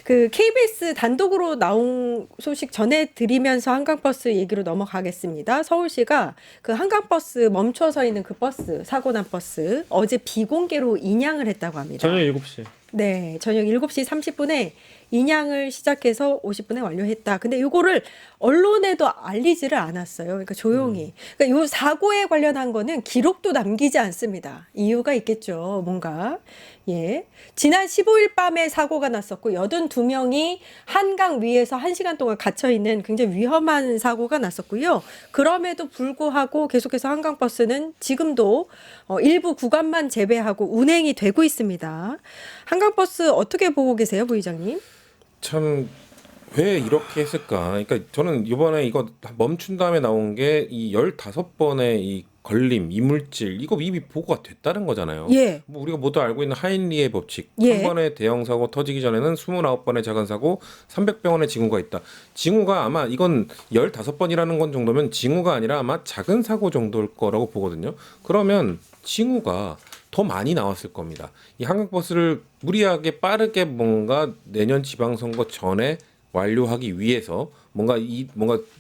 그 KBS 단독으로 나온 소식 전해드리면서 한강버스 얘기로 넘어가겠습니다. 서울시가 그 한강버스 멈춰서 있는 그 버스, 사고 난 버스, 어제 비공개로 인양을 했다고 합니다. 저녁 7시. 네, 저녁 7시 30분에 인양을 시작해서 50분에 완료했다. 근데 이거를 언론에도 알리지를 않았어요. 그러니까 조용히. 그러니까 이 사고에 관련한 거는 기록도 남기지 않습니다. 이유가 있겠죠. 뭔가. 예. 지난 15일 밤에 사고가 났었고 82명이 한강 위에서 1시간 동안 갇혀 있는 굉장히 위험한 사고가 났었고요. 그럼에도 불구하고 계속해서 한강버스는 지금도 일부 구간만 제외하고 운행이 되고 있습니다. 한강버스 어떻게 보고 계세요, 부의장님? 참 왜 이렇게 했을까? 그러니까 저는 이번에 이거 멈춘 다음에 나온 게 이 15번의 이 걸림, 이물질 이거 이미 보고가 됐다는 거잖아요. 예. 뭐 우리가 모두 알고 있는 하인리의 법칙. 예. 한 번의 대형 사고 터지기 전에는 29번의 작은 사고, 300병원의 징후가 있다. 징후가 아마 이건 15번이라는 건 정도면 징후가 아니라 아마 작은 사고 정도일 거라고 보거든요. 그러면 징후가 더 많이 나왔을 겁니다. 이 한강버스를 무리하게 빠르게 뭔가 내년 지방선거 전에 완료하기 위해서 뭔가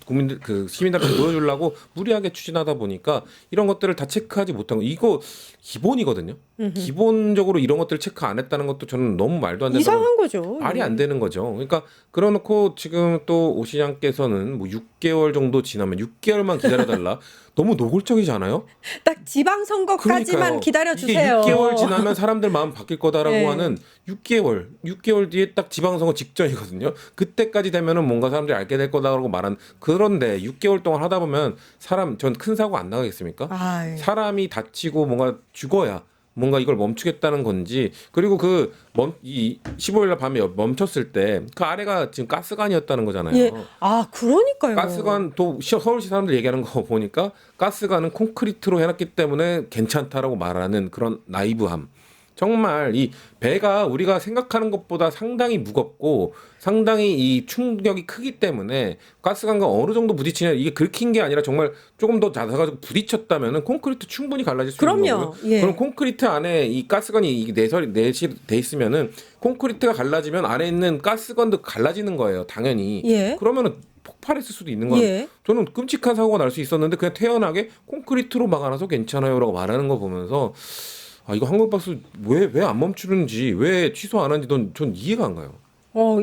국민들 그 시민들한테 보여주려고 무리하게 추진하다 보니까 이런 것들을 다 체크하지 못한 거 이거 기본이거든요. 기본적으로 이런 것들을 체크 안 했다는 것도 저는 너무 말도 안 된다고 이상한 거죠. 말이 안 되는 거죠. 그러니까 그러놓고 지금 또 오 시장께서는 뭐 6개월 정도 지나면 6개월만 기다려달라. 너무 노골적이지 않아요? 딱 지방선거까지만 기다려주세요. 이게 6개월 지나면 사람들 마음 바뀔 거다라고 네. 하는 6개월 뒤에 딱 지방선거 직전이거든요. 그때까지 되면은 뭔가 사람들이 알게 될 거다라고 말한 그런데 6개월 동안 하다 보면 전 큰 사고 안 나가겠습니까? 아이. 사람이 다치고 뭔가 죽어야 뭔가 이걸 멈추겠다는 건지 그리고 이 15일 날 밤에 멈췄을 때 그 아래가 지금 가스관이었다는 거잖아요. 예. 아, 그러니까요. 가스관 또 서울시 사람들 얘기하는 거 보니까 가스관은 콘크리트로 해놨기 때문에 괜찮다라고 말하는 그런 나이브함. 정말 이 배가 우리가 생각하는 것보다 상당히 무겁고 상당히 이 충격이 크기 때문에 가스관과 어느 정도 부딪히냐 이게 긁힌 게 아니라 정말 조금 더 낮아가지고 부딪혔다면은 콘크리트 충분히 갈라질 수 있는 그럼요. 거고요. 예. 그럼 콘크리트 안에 이 가스관이 내시 돼 있으면은 콘크리트가 갈라지면 안에 있는 가스관도 갈라지는 거예요. 당연히. 예. 그러면은 폭발했을 수도 있는 거예요. 예. 저는 끔찍한 사고가 날 수 있었는데 그냥 태연하게 콘크리트로 막아놔서 괜찮아요라고 말하는 거 보면서 아 이거 한강버스 왜 안 멈추는지 왜 취소 안 하는지 전 이해가 안 가요.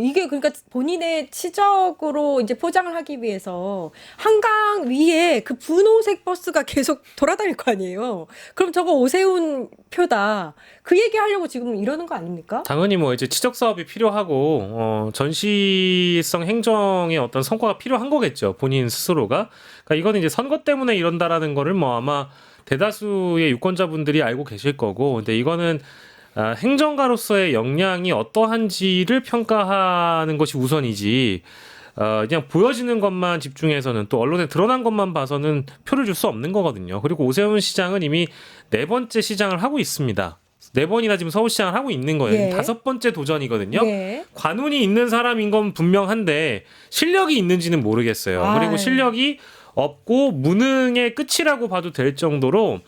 이게 그러니까 본인의 치적으로 이제 포장을 하기 위해서 한강 위에 그 분홍색 버스가 계속 돌아다닐 거 아니에요. 그럼 저거 오세훈 표다. 그 얘기 하려고 지금 이러는 거 아닙니까? 당연히 뭐 이제 치적 사업이 필요하고 전시성 행정의 어떤 성과가 필요한 거겠죠. 본인 스스로가. 그러니까 이거는 이제 선거 때문에 이런다라는 거를 뭐 아마 대다수의 유권자분들이 알고 계실 거고. 근데 이거는 행정가로서의 역량이 어떠한지를 평가하는 것이 우선이지 그냥 보여지는 것만 집중해서는 또 언론에 드러난 것만 봐서는 표를 줄 수 없는 거거든요. 그리고 오세훈 시장은 이미 4번째 시장을 하고 있습니다. 4번이나 지금 서울시장을 하고 있는 거예요. 예. 5번째 도전이거든요. 예. 관운이 있는 사람인 건 분명한데 실력이 있는지는 모르겠어요. 그리고 아이. 실력이 없고 무능의 끝이라고 봐도 될 정도로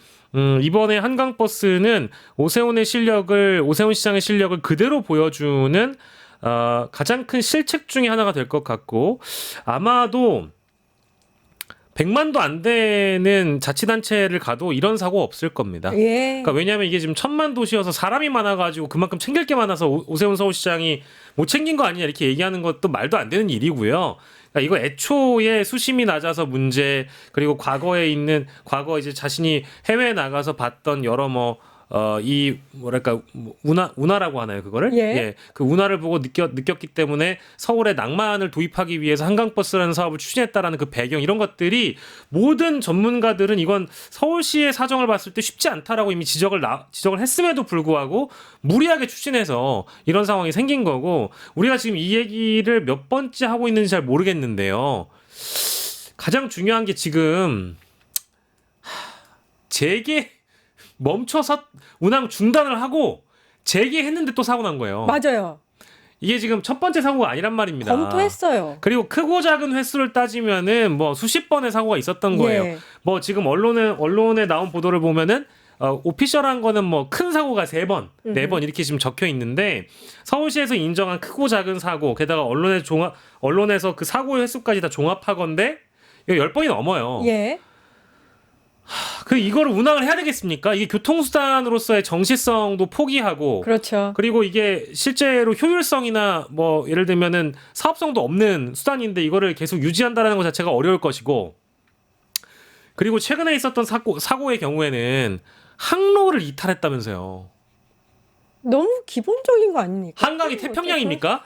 이번에 한강버스는 오세훈 시장의 실력을 그대로 보여주는 가장 큰 실책 중에 하나가 될 것 같고 아마도 100만도 안 되는 자치단체를 가도 이런 사고 없을 겁니다. 예. 그러니까 왜냐하면 이게 지금 1000만 도시여서 사람이 많아가지고 그만큼 챙길 게 많아서 오세훈 서울시장이 못 챙긴 거 아니냐 이렇게 얘기하는 것도 말도 안 되는 일이고요. 그러니까 이거 애초에 수심이 낮아서 문제 그리고 과거 이제 자신이 해외에 나가서 봤던 여러 이 뭐랄까 운하라고 하나요 그거를 그 운하를 보고 느꼈기 때문에 서울에 낭만을 도입하기 위해서 한강버스라는 사업을 추진했다라는 그 배경 이런 것들이 모든 전문가들은 이건 서울시의 사정을 봤을 때 쉽지 않다라고 이미 지적을 했음에도 불구하고 무리하게 추진해서 이런 상황이 생긴 거고 우리가 지금 이 얘기를 몇 번째 하고 있는지 잘 모르겠는데요. 가장 중요한 게 지금 멈춰서 운항 중단을 하고 재개했는데 또 사고 난 거예요. 맞아요. 이게 지금 첫 번째 사고가 아니란 말입니다. 검토했어요. 그리고 크고 작은 횟수를 따지면은 뭐 수십 번의 사고가 있었던 거예요. 예. 뭐 지금 언론에 나온 보도를 보면은 오피셜한 거는 뭐 큰 사고가 3번, 4번 이렇게 지금 적혀 있는데 서울시에서 인정한 크고 작은 사고, 게다가 언론에서 그 사고의 횟수까지 다 종합하건데 이거 10번이 넘어요. 예. 그 이거를 운항을 해야 되겠습니까? 이게 교통수단으로서의 정시성도 포기하고 그렇죠. 그리고 이게 실제로 효율성이나 뭐 예를 들면은 사업성도 없는 수단인데 이거를 계속 유지한다는 것 자체가 어려울 것이고 그리고 최근에 있었던 사고의 경우에는 항로를 이탈했다면서요. 너무 기본적인 거 아닙니까? 한강이 태평양입니까?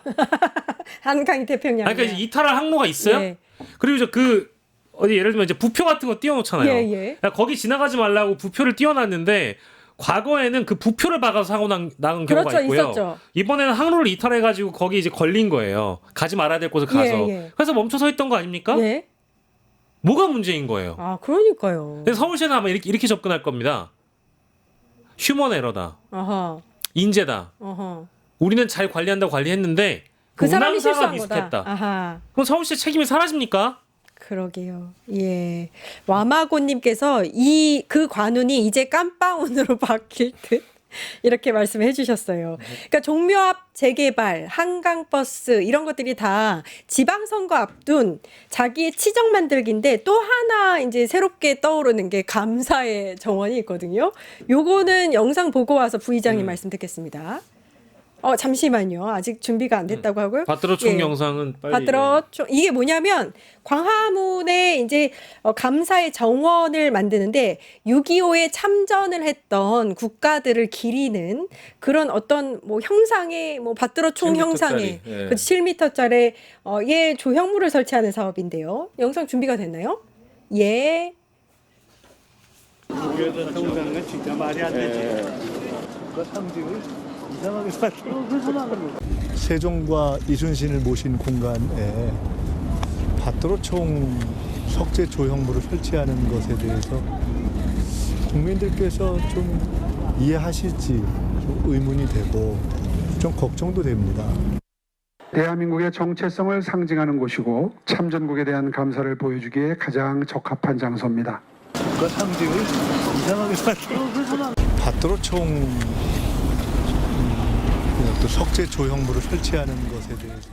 한강이 태평양. 아니, 그러니까 이탈할 항로가 있어요? 예. 그리고 이제 어디 예를 들면 이제 부표 같은 거 띄워놓잖아요. 예, 예. 야, 거기 지나가지 말라고 부표를 띄워놨는데 과거에는 그 부표를 박아서 사고 나는 경우가 그렇죠, 있고요. 있었죠. 이번에는 항로를 이탈해가지고 거기 이제 걸린 거예요. 가지 말아야 될 곳을 가서. 예, 예. 그래서 멈춰 서 있던 거 아닙니까? 예. 뭐가 문제인 거예요? 아, 그러니까요. 그래서 서울시는 아마 이렇게 접근할 겁니다. 휴먼 에러다. 아하. 인재다. 어허. 우리는 잘 관리한다고 관리했는데 그 사람이 운항사가 실수한 미숙했다. 거다. 아하. 그럼 서울시 책임이 사라집니까? 그러게요. 예. 와마고님께서 그 관운이 이제 깜빵운으로 바뀔 듯 이렇게 말씀해 주셨어요. 그러니까 종묘앞 재개발, 한강버스 이런 것들이 다 지방선거 앞둔 자기의 치적 만들기인데 또 하나 이제 새롭게 떠오르는 게 감사의 정원이 있거든요. 요거는 영상 보고 와서 부의장님 말씀 듣겠습니다. 잠시만요. 아직 준비가 안 됐다고 하고요. 받들어 총 예. 영상은 빨리. 받들어 이게 뭐냐면 광화문에 이제 감사의 정원을 만드는데 6.25에 참전을 했던 국가들을 기리는 그런 어떤 뭐 형상의 뭐 받들어 총 7m 형상의 짜리. 예. 그 7m짜리 예 조형물을 설치하는 사업인데요. 영상 준비가 됐나요? 예. 그래서 정상은 진짜 말이 안 되지. 그 상징을 이상하게 만들어. 세종과 이순신을 모신 공간에 밭도로총 석재 조형물을 설치하는 것에 대해서 국민들께서 좀 이해하실지 좀 의문이 되고 좀 걱정도 됩니다. 대한민국의 정체성을 상징하는 곳이고 참전국에 대한 감사를 보여주기에 가장 적합한 장소입니다. 그 상징을 이상하게 만들어. 밭도로총 또 석재 조형물을 설치하는 것에 대해서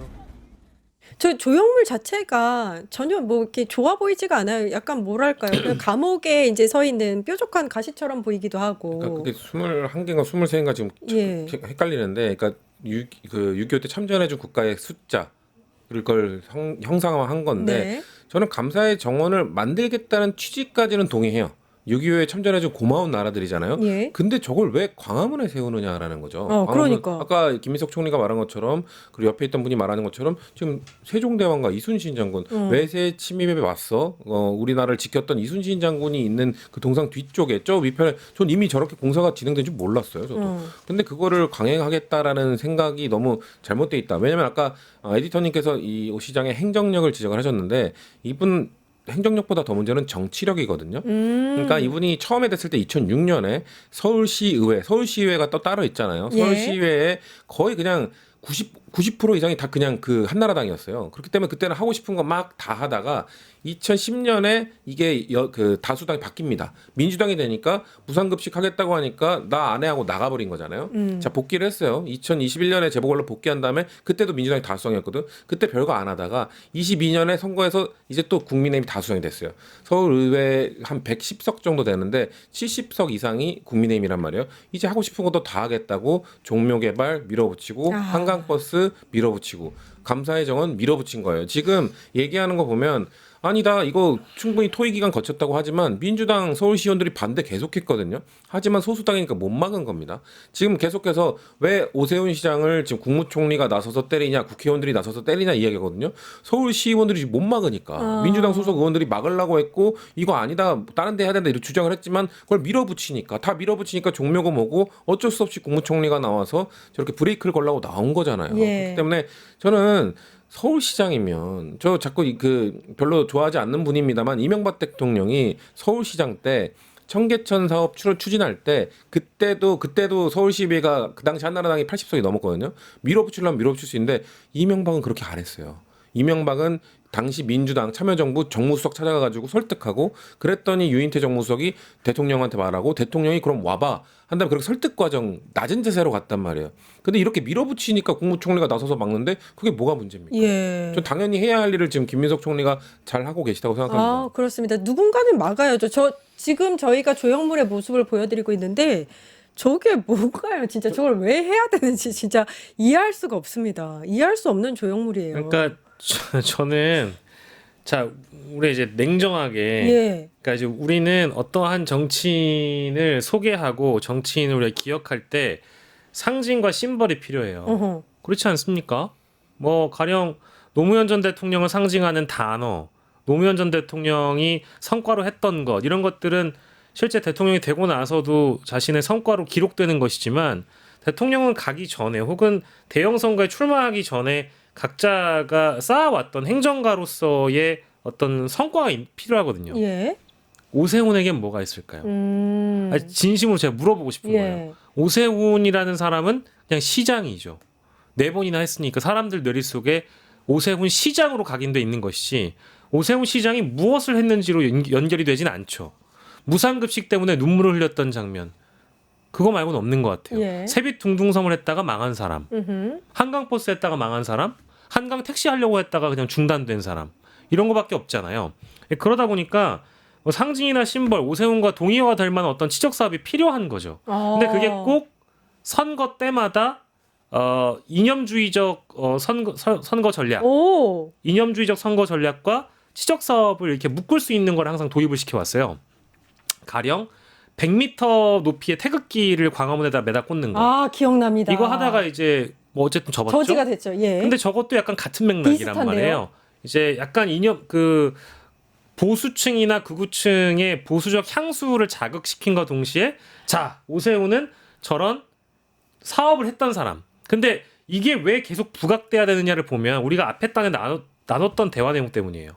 저 조형물 자체가 전혀 뭐 이렇게 좋아 보이지가 않아요. 약간 뭐랄까요. 그냥 감옥에 이제 서 있는 뾰족한 가시처럼 보이기도 하고. 그러니까 그게 21개인가 23개인가 지금 예. 헷갈리는데, 그러니까 6.25 때 참전해준 국가의 숫자를 걸 형상화한 건데, 네. 저는 감사의 정원을 만들겠다는 취지까지는 동의해요. 6.25에 참전해준 고마운 나라들이잖아요. 예. 근데 저걸 왜 광화문에 세우느냐라는 거죠. 광화문, 그러니까. 아까 김민석 총리가 말한 것처럼, 그리고 옆에 있던 분이 말하는 것처럼 지금 세종대왕과 이순신 장군 외세 침입에 맞서 우리나라를 지켰던 이순신 장군이 있는 그 동상 뒤쪽에 저 위편에 전 이미 저렇게 공사가 진행된 줄 몰랐어요. 저도. 근데 그거를 강행하겠다라는 생각이 너무 잘못돼 있다. 왜냐면 아까 에디터님께서 이 시장의 행정력을 지적을 하셨는데 이분 행정력보다 더 문제는 정치력이거든요. 그러니까 이분이 처음에 됐을 때 2006년에 서울시의회가 또 따로 있잖아요. 예. 서울시의회에 거의 그냥 90% 이상이 다 그냥 그 한나라당이었어요. 그렇기 때문에 그때는 하고 싶은 거 막 다 하다가 2010년에 이게 그 다수당이 바뀝니다. 민주당이 되니까 무상급식 하겠다고 하니까 나 안 해 하고 나가버린 거잖아요. 자, 복귀를 했어요. 2021년에 재보궐로 복귀한 다음에 그때도 민주당이 다수당이었거든. 그때 별거 안 하다가 22년에 선거에서 이제 또 국민의힘이 다수당이 됐어요. 서울의회 한 110석 정도 되는데 70석 이상이 국민의힘이란 말이에요. 이제 하고 싶은 것도 다 하겠다고 종묘개발 밀어붙이고 한강버스 밀어붙이고 감사의 정원 밀어붙인 거예요. 지금 얘기하는 거 보면 아니다 이거 충분히 토의 기간 거쳤다고 하지만 민주당 서울시의원들이 반대 계속했거든요. 하지만 소수당이니까 못 막은 겁니다. 지금 계속해서 왜 오세훈 시장을 지금 국무총리가 나서서 때리냐 국회의원들이 나서서 때리냐 이야기거든요. 서울시의원들이 못 막으니까 민주당 소속 의원들이 막으려고 했고 이거 아니다 다른 데 해야 된다 이렇게 주장을 했지만 그걸 밀어붙이니까 다 밀어붙이니까 종묘고 뭐고 어쩔 수 없이 국무총리가 나와서 저렇게 브레이크를 걸라고 나온 거잖아요. 예. 그렇기 때문에 저는 서울시장이면 저 자꾸 그 별로 좋아하지 않는 분입니다만 이명박 대통령이 서울시장 때 청계천 사업 추진할 때 그때도 서울시의회가 그 당시 한나라당이 80석이 넘었거든요. 밀어붙이려면 밀어붙일 수 있는데 이명박은 그렇게 안 했어요. 이명박은 당시 민주당 참여정부 정무수석 찾아가가지고 설득하고 그랬더니 유인태 정무수석이 대통령한테 말하고 대통령이 그럼 와봐 한 다음에 그렇게 설득 과정 낮은 자세로 갔단 말이에요. 근데 이렇게 밀어붙이니까 국무총리가 나서서 막는데 그게 뭐가 문제입니까? 예. 전 당연히 해야 할 일을 지금 김민석 총리가 잘 하고 계시다고 생각합니다. 아, 그렇습니다. 누군가는 막아야죠. 지금 저희가 조형물의 모습을 보여드리고 있는데 저게 뭔가요? 진짜 저걸 왜 해야 되는지 진짜 이해할 수가 없습니다. 이해할 수 없는 조형물이에요. 그러니까 저는 자 우리 이제 냉정하게 예. 그러니까 이제 우리는 어떠한 정치인을 소개하고 정치인을 우리가 기억할 때 상징과 심벌이 필요해요. 어허. 그렇지 않습니까? 뭐 가령 노무현 전 대통령을 상징하는 단어, 노무현 전 대통령이 성과로 했던 것 이런 것들은 실제 대통령이 되고 나서도 자신의 성과로 기록되는 것이지만 대통령은 가기 전에 혹은 대형 선거에 출마하기 전에 각자가 쌓아왔던 행정가로서의 어떤 성과가 필요하거든요. 예. 오세훈에겐 뭐가 있을까요? 아니, 진심으로 제가 물어보고 싶은 예. 거예요. 오세훈이라는 사람은 그냥 시장이죠. 4번이나 했으니까 사람들 뇌리 속에 오세훈 시장으로 각인돼 있는 것이지 오세훈 시장이 무엇을 했는지로 연결이 되진 않죠. 무상급식 때문에 눈물을 흘렸던 장면 그거 말고는 없는 것 같아요. 예. 세빛 둥둥섬을 했다가 망한 사람, 음흠. 한강버스 했다가 망한 사람, 한강 택시 하려고 했다가 그냥 중단된 사람 이런 거밖에 없잖아요. 그러다 보니까 뭐 상징이나 심벌, 오세훈과 동의어가 될 만한 어떤 치적 사업이 필요한 거죠. 근데 그게 꼭 선거 때마다 이념주의적 선거 전략, 오. 이념주의적 선거 전략과 치적 사업을 이렇게 묶을 수 있는 걸 항상 도입을 시켜왔어요. 가령 100m 높이의 태극기를 광화문에다 매다 꽂는 거. 아, 기억납니다. 이거 하다가 이제 뭐 어쨌든 접었죠. 저지가 됐죠. 예. 근데 저것도 약간 같은 맥락이란 비슷한데요? 말이에요. 이제 약간 이념 그 보수층이나 극우층의 보수적 향수를 자극시킨과 동시에 자 오세훈은 저런 사업을 했던 사람. 근데 이게 왜 계속 부각돼야 되느냐를 보면 우리가 앞에 단에 나눴던 대화 내용 때문이에요.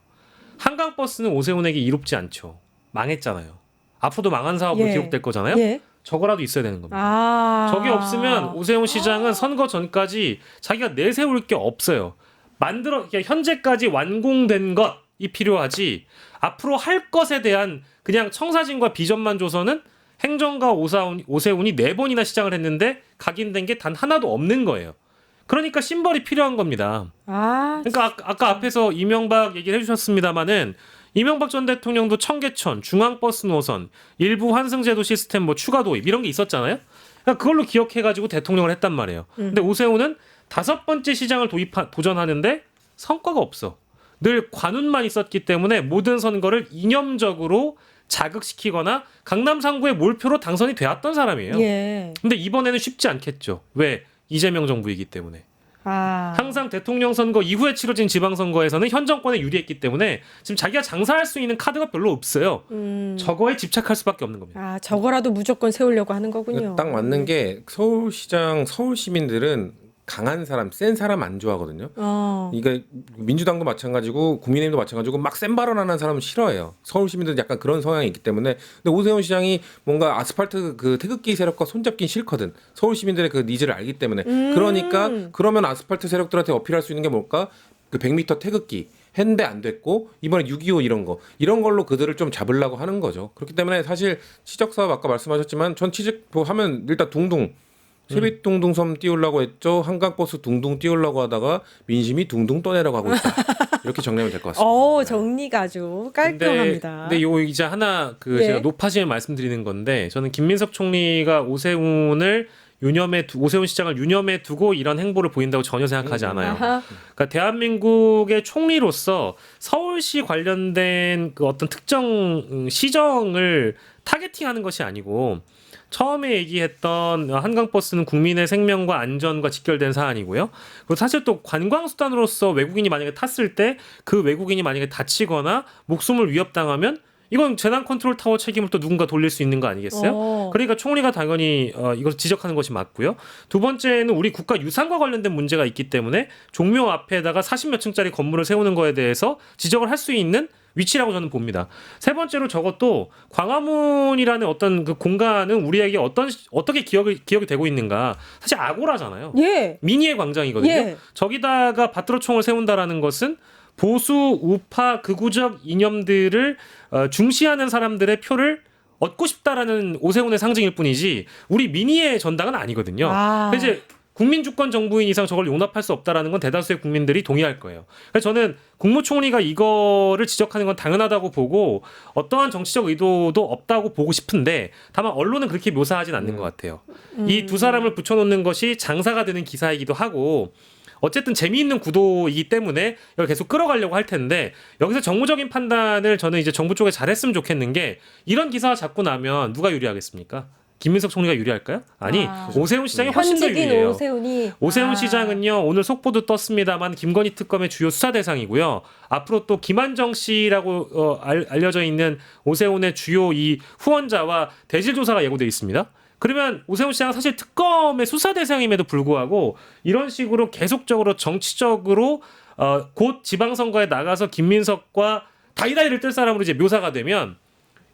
한강버스는 오세훈에게 이롭지 않죠. 망했잖아요. 앞으로도 망한 사업으로 예. 기록될 거잖아요. 예. 저거라도 있어야 되는 겁니다. 아. 저게 없으면 오세훈 시장은 선거 전까지 자기가 내세울 게 없어요. 그러니까 현재까지 완공된 것이 필요하지 앞으로 할 것에 대한 그냥 청사진과 비전만 줘서는 행정가 오세훈이 4번이나 시장을 했는데 각인된 게 단 하나도 없는 거예요. 그러니까 심벌이 필요한 겁니다. 아. 그러니까 아까 앞에서 이명박 얘기를 해주셨습니다마는 이명박 전 대통령도 청계천, 중앙버스 노선, 일부 환승제도 시스템 뭐 추가 도입 이런 게 있었잖아요. 그러니까 그걸로 기억해가지고 대통령을 했단 말이에요. 근데 오세훈은 5번째 시장을 도전하는데 성과가 없어. 늘 관운만 있었기 때문에 모든 선거를 이념적으로 자극시키거나 강남 3구의 몰표로 당선이 되었던 사람이에요. 예. 근데 이번에는 쉽지 않겠죠. 왜? 이재명 정부이기 때문에. 아. 항상 대통령 선거 이후에 치러진 지방선거에서는 현 정권에 유리했기 때문에 지금 자기가 장사할 수 있는 카드가 별로 없어요. 저거에 집착할 수밖에 없는 겁니다. 아, 저거라도 무조건 세우려고 하는 거군요. 딱 맞는 게 서울시장 서울 시민들은 강한 사람, 센 사람 안 좋아하거든요. 그러니까 민주당도 마찬가지고 국민의힘도 마찬가지고 막 센 발언하는 사람은 싫어해요. 서울 시민들은 약간 그런 성향이 있기 때문에. 근데 오세훈 시장이 뭔가 아스팔트 그 태극기 세력과 손잡긴 싫거든. 서울 시민들의 그 니즈를 알기 때문에. 그러니까 그러면 아스팔트 세력들한테 어필할 수 있는 게 뭘까? 그 100m 태극기. 했는데 안 됐고 이번에 6.25 이런 걸로 그들을 좀 잡으려고 하는 거죠. 그렇기 때문에 사실 치적 사업 아까 말씀하셨지만 전 치적 하면 일단 둥둥 세빛 둥둥섬 띄우려고 했죠. 한강버스 둥둥 띄우려고 하다가 민심이 둥둥 떠내려고 하고 있다. 이렇게 정리하면 될 것 같습니다. 정리가 아주 깔끔합니다. 근데 요 이제 하나 예. 제가 높아지면 말씀드리는 건데 저는 김민석 총리가 오세훈 시장을 유념해 두고 이런 행보를 보인다고 전혀 생각하지 않아요. 아하. 그러니까 대한민국의 총리로서 서울시 관련된 그 어떤 특정 시정을 타겟팅하는 것이 아니고 처음에 얘기했던 한강버스는 국민의 생명과 안전과 직결된 사안이고요. 그리고 사실 또 관광수단으로서 외국인이 만약에 탔을 때 그 외국인이 만약에 다치거나 목숨을 위협당하면 이건 재난 컨트롤 타워 책임을 또 누군가 돌릴 수 있는 거 아니겠어요? 그러니까 총리가 당연히 이걸 지적하는 것이 맞고요. 두 번째는 우리 국가 유산과 관련된 문제가 있기 때문에 종묘 앞에다가 40몇 층짜리 건물을 세우는 거에 대해서 지적을 할 수 있는 위치라고 저는 봅니다. 세 번째로 저것도 광화문이라는 어떤 그 공간은 우리에게 어떻게 기억이 되고 있는가. 사실 아고라잖아요. 예. 민의의 광장이거든요. 예. 저기다가 밭드로총을 세운다라는 것은 보수 우파 극우적 이념들을 중시하는 사람들의 표를 얻고 싶다라는 오세훈의 상징일 뿐이지 우리 민의의 전당은 아니거든요. 아. 이제 국민 주권 정부인 이상 저걸 용납할 수 없다라는 건 대다수의 국민들이 동의할 거예요. 그래서 저는 국무총리가 이거를 지적하는 건 당연하다고 보고 어떠한 정치적 의도도 없다고 보고 싶은데 다만 언론은 그렇게 묘사하진 않는 것 같아요. 이 두 사람을 붙여놓는 것이 장사가 되는 기사이기도 하고 어쨌든 재미있는 구도이기 때문에 이걸 계속 끌어가려고 할 텐데 여기서 정무적인 판단을 저는 이제 정부 쪽에 잘했으면 좋겠는 게 이런 기사가 자꾸 나면 누가 유리하겠습니까? 김민석 총리가 유리할까요? 아니 오세훈 시장이 훨씬 더 현직인 유리해요. 오세훈 시장은요 오늘 속보도 떴습니다만 김건희 특검의 주요 수사 대상이고요. 앞으로 또 김한정 씨라고 알려져 있는 오세훈의 주요 이 후원자와 대질 조사가 예고돼 있습니다. 그러면 오세훈 시장은 사실 특검의 수사 대상임에도 불구하고 이런 식으로 계속적으로 정치적으로 곧 지방선거에 나가서 김민석과 다이다이를 뜰 사람으로 이제 묘사가 되면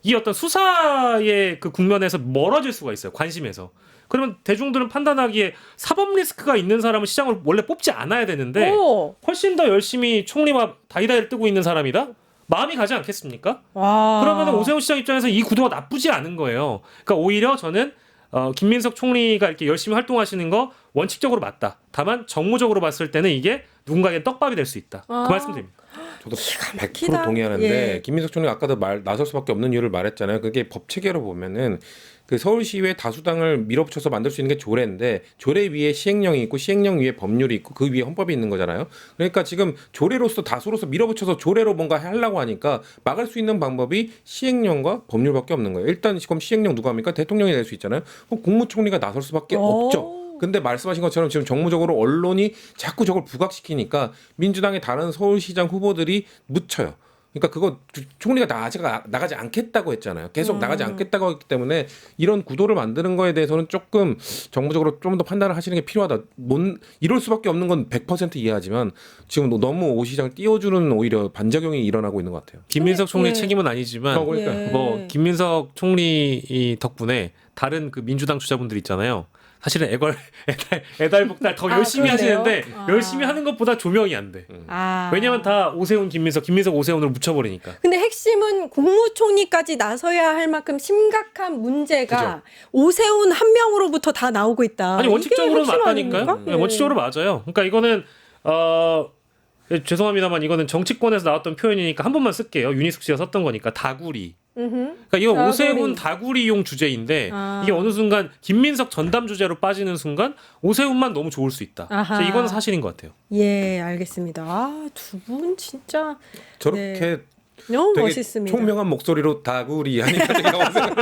이 어떤 수사의 그 국면에서 멀어질 수가 있어요. 관심에서. 그러면 대중들은 판단하기에 사법 리스크가 있는 사람을 시장으로 원래 뽑지 않아야 되는데 오. 훨씬 더 열심히 총리와 다이다이를 뜨고 있는 사람이다? 마음이 가지 않겠습니까? 와. 그러면 오세훈 시장 입장에서 이 구도가 나쁘지 않은 거예요. 그러니까 오히려 저는 김민석 총리가 이렇게 열심히 활동하시는 거 원칙적으로 맞다. 다만 정무적으로 봤을 때는 이게 누군가에게 떡밥이 될 수 있다. 그 말씀드립니다. 저도 100% 막히다. 동의하는데 예. 김민석 총리가 아까도 나설 수밖에 없는 이유를 말했잖아요. 그게 법 체계로 보면은 그 서울시의회 다수당을 밀어붙여서 만들 수 있는 게 조례인데 조례 위에 시행령이 있고 시행령 위에 법률이 있고 그 위에 헌법이 있는 거잖아요. 그러니까 지금 조례로서 다수로서 밀어붙여서 조례로 뭔가 하려고 하니까 막을 수 있는 방법이 시행령과 법률밖에 없는 거예요. 일단 지금 시행령 누가 합니까? 대통령이 낼 수 있잖아요. 그럼 국무총리가 나설 수밖에 없죠. 근데 말씀하신 것처럼 지금 정무적으로 언론이 자꾸 저걸 부각시키니까 민주당의 다른 서울시장 후보들이 묻혀요. 그러니까 그거 총리가 나가지 않겠다고 했잖아요. 계속 나가지 않겠다고 했기 때문에 이런 구도를 만드는 거에 대해서는 조금 정부적으로 좀 더 판단을 하시는 게 필요하다. 이럴 수밖에 없는 건 100% 이해하지만 지금 너무 오 시장을 띄워주는 오히려 반작용이 일어나고 있는 것 같아요. 김민석 총리 예. 책임은 아니지만 그러니까요. 예. 뭐 김민석 총리 덕분에 다른 그 민주당 주자분들 있잖아요. 사실은 애달복달 더 열심히 그러네요. 하시는데 아. 열심히 하는 것보다 조명이 안 돼. 아. 왜냐면 다 오세훈 김민석 오세훈으로 묻혀버리니까. 근데 핵심은 국무총리까지 나서야 할 만큼 심각한 문제가 오세훈 한 명으로부터 다 나오고 있다. 아니 원칙적으로는 이게 핵심 맞다니까요. 아닙니까? 네, 원칙적으로 맞아요. 그러니까 이거는 죄송합니다만 이거는 정치권에서 나왔던 표현이니까 한 번만 쓸게요. 윤희숙 씨가 썼던 거니까 다구리. 그러니까 이거 다구리. 오세훈 다구리용 주제인데 아. 이게 어느 순간 김민석 전담 주제로 빠지는 순간 오세훈만 너무 좋을 수 있다. 아하. 그래서 이건 사실인 것 같아요. 예, 알겠습니다. 아, 두 분 진짜 저렇게 너무 되게 멋있습니다. 총명한 목소리로 다구리 하니까 제가 오세훈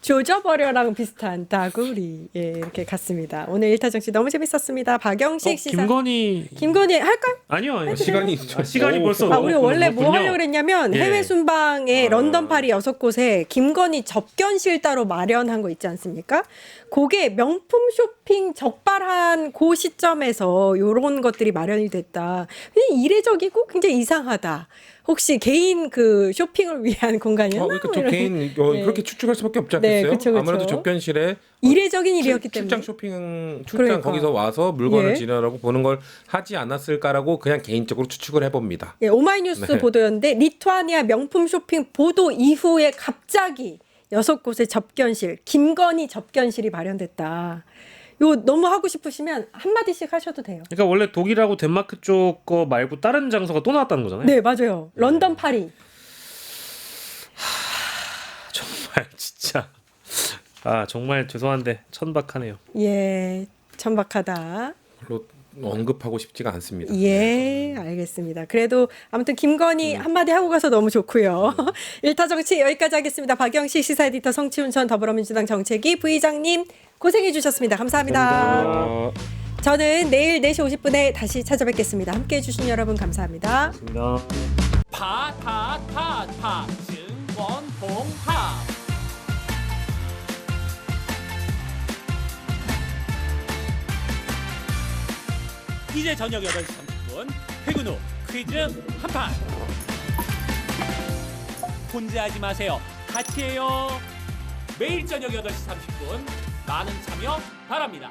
조져버려랑 비슷한 다구리. 예, 이렇게 갔습니다. 오늘 일타정치 너무 재밌었습니다. 박영식 시사. 김건희 할까요? 아니요. 시간이 있죠. 시간이 벌써 우리 원래 뭐 넘었군요. 하려고 그랬냐면 예. 해외 순방에 런던 파리 6곳에 김건희 접견실 따로 마련한 거 있지 않습니까? 그게 명품 쇼핑 적발한 그 시점에서 이런 것들이 마련이 됐다. 그냥 이례적이고 굉장히 이상하다. 혹시 개인 그 쇼핑을 위한 공간이었나? 그러니까 저 뭐 이런. 개인 네. 그렇게 추측할 수밖에 없지 네, 않겠어요? 그쵸, 그쵸. 아무래도 접견실에 이례적인 일이었기 때문에. 출장 쇼핑 그러니까. 거기서 와서 물건을 예. 지나라고 보는 걸 하지 않았을까라고 그냥 개인적으로 추측을 해봅니다. 예, 오마이뉴스 네. 보도였는데 리투아니아 명품 쇼핑 보도 이후에 갑자기 6곳의 접견실, 김건희 접견실이 마련됐다. 요 너무 하고 싶으시면 한마디씩 하셔도 돼요. 그러니까 원래 독일하고 덴마크 쪽 거 말고 다른 장소가 또 나왔다는 거잖아요. 네, 맞아요. 런던 파리. 정말 진짜 정말 죄송한데 천박하네요. 예, 천박하다. 별로 언급하고 싶지가 않습니다. 예, 알겠습니다. 그래도 아무튼 김건희 한마디 하고 가서 너무 좋고요. 일타정치 여기까지 하겠습니다. 박영식 시사 에디터, 성치훈 전 더불어민주당 정책위 부의장님 고생해 주셨습니다. 감사합니다. 저는 내일 4시 50분에 다시 찾아뵙겠습니다. 함께해 주신 여러분 감사합니다. 파 증권홍합 이제 저녁 8시 30분 퇴근 후 퀴즈 한판. 혼자 하지 마세요. 같이 해요. 매일 저녁 8시 30분 많은 참여 바랍니다.